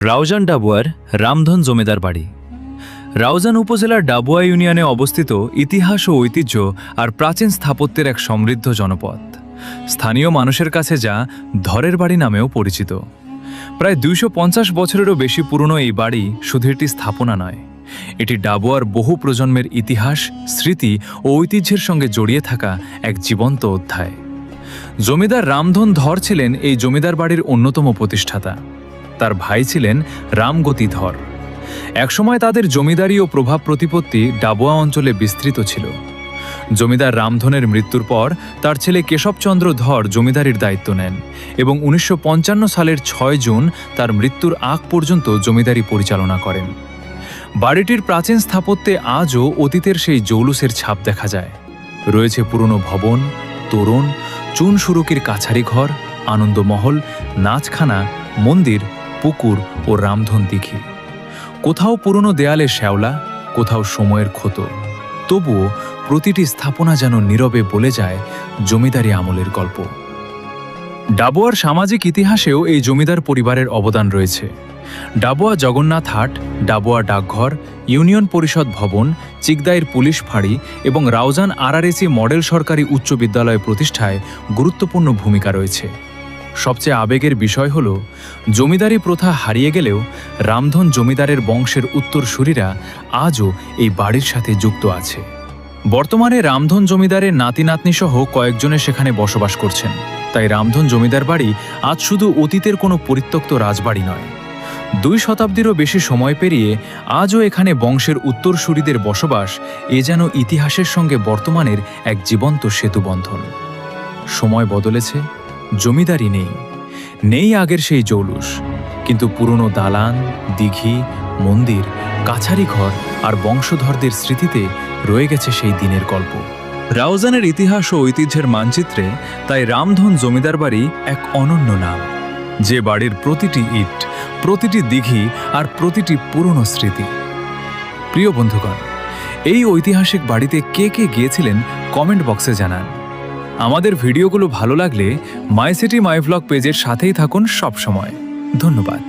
রাউজান ডাবুয়ার রামধন জমিদার বাড়ি। রাউজান উপজেলার ডাবুয়া ইউনিয়নে অবস্থিত ইতিহাস ও ঐতিহ্য আর প্রাচীন স্থাপত্যের এক সমৃদ্ধ জনপদ। স্থানীয় মানুষের কাছে যা ধরের বাড়ি নামেও পরিচিত। প্রায় 250 বছরেরও বেশি পুরনো এই বাড়ি শুধু একটি স্থাপনা নয়, এটি ডাবুয়ার বহু প্রজন্মের ইতিহাস, স্মৃতি ও ঐতিহ্যের সঙ্গে জড়িয়ে থাকা এক জীবন্ত অধ্যায়। জমিদার রামধন ধর ছিলেন এই জমিদার বাড়ির অন্যতম প্রতিষ্ঠাতা। তার ভাই ছিলেন রামগতি ধর। একসময় তাদের জমিদারি ও প্রভাব প্রতিপত্তি ডাবুয়া অঞ্চলে বিস্তৃত ছিল। জমিদার রামধনের মৃত্যুর পর তার ছেলে কেশবচন্দ্র ধর জমিদারির দায়িত্ব নেন এবং 1955 সালের 6 জুন তার মৃত্যুর আগ পর্যন্ত জমিদারি পরিচালনা করেন। বাড়িটির প্রাচীন স্থাপত্যে আজও অতীতের সেই জৌলুসের ছাপ দেখা যায়। রয়েছে পুরনো ভবন, তোরণ, চুন সুরকির কাছারি ঘর, আনন্দমহল, নাচখানা, মন্দির, পুকুর ও রামধন দিঘি। কোথাও পুরনো দেয়ালে শ্যাওলা, কোথাও সময়ের ক্ষত, তবুও প্রতিটি স্থাপনা যেন নীরবে বলে যায় জমিদারি আমলের গল্প। ডাবুয়ার সামাজিক ইতিহাসেও এই জমিদার পরিবারের অবদান রয়েছে। ডাবুয়া জগন্নাথ হাট, ডাবুয়া ডাকঘর, ইউনিয়ন পরিষদ ভবন, চিকদাইর পুলিশ ফাঁড়ি এবং রাউজান আরআরএসি মডেল সরকারি উচ্চ বিদ্যালয় প্রতিষ্ঠায় গুরুত্বপূর্ণ ভূমিকা রয়েছে। সবচেয়ে আবেগের বিষয় হল, জমিদারি প্রথা হারিয়ে গেলেও রামধন জমিদারের বংশের উত্তরসূরিরা আজও এই বাড়ির সাথে যুক্ত আছে। বর্তমানে রামধন জমিদারের নাতি নাতনি সহ কয়েকজনে সেখানে বসবাস করছেন। তাই রামধন জমিদার বাড়ি আজ শুধু অতীতের কোনো পরিত্যক্ত রাজবাড়ি নয়, 2 শতাব্দীরও বেশি সময় পেরিয়ে আজও এখানে বংশের উত্তরসূরিদের বসবাস এ যেন ইতিহাসের সঙ্গে বর্তমানের এক জীবন্ত সেতুবন্ধন। সময় বদলেছে, জমিদারি নেই আগের সেই জৌলুস, কিন্তু পুরনো দালান, দিঘি, মন্দির, কাছারি ঘর আর বংশধরদের স্মৃতিতে রয়ে গেছে সেই দিনের গল্প। রাউজানের ইতিহাস ও ঐতিহ্যের মানচিত্রে তাই রামধন জমিদার বাড়ি এক অনন্য নাম, যে বাড়ির প্রতিটি ইট, প্রতিটি দিঘি আর প্রতিটি পুরনো স্মৃতি। প্রিয় বন্ধুগণ, এই ঐতিহাসিক বাড়িতে কে কে গিয়েছিলেন কমেন্ট বক্সে জানান। আমাদের ভিডিওগুলো ভালো লাগলে মাই সিটি মাই ভ্লগ পেজের সাথেই থাকুন সব সময়। ধন্যবাদ।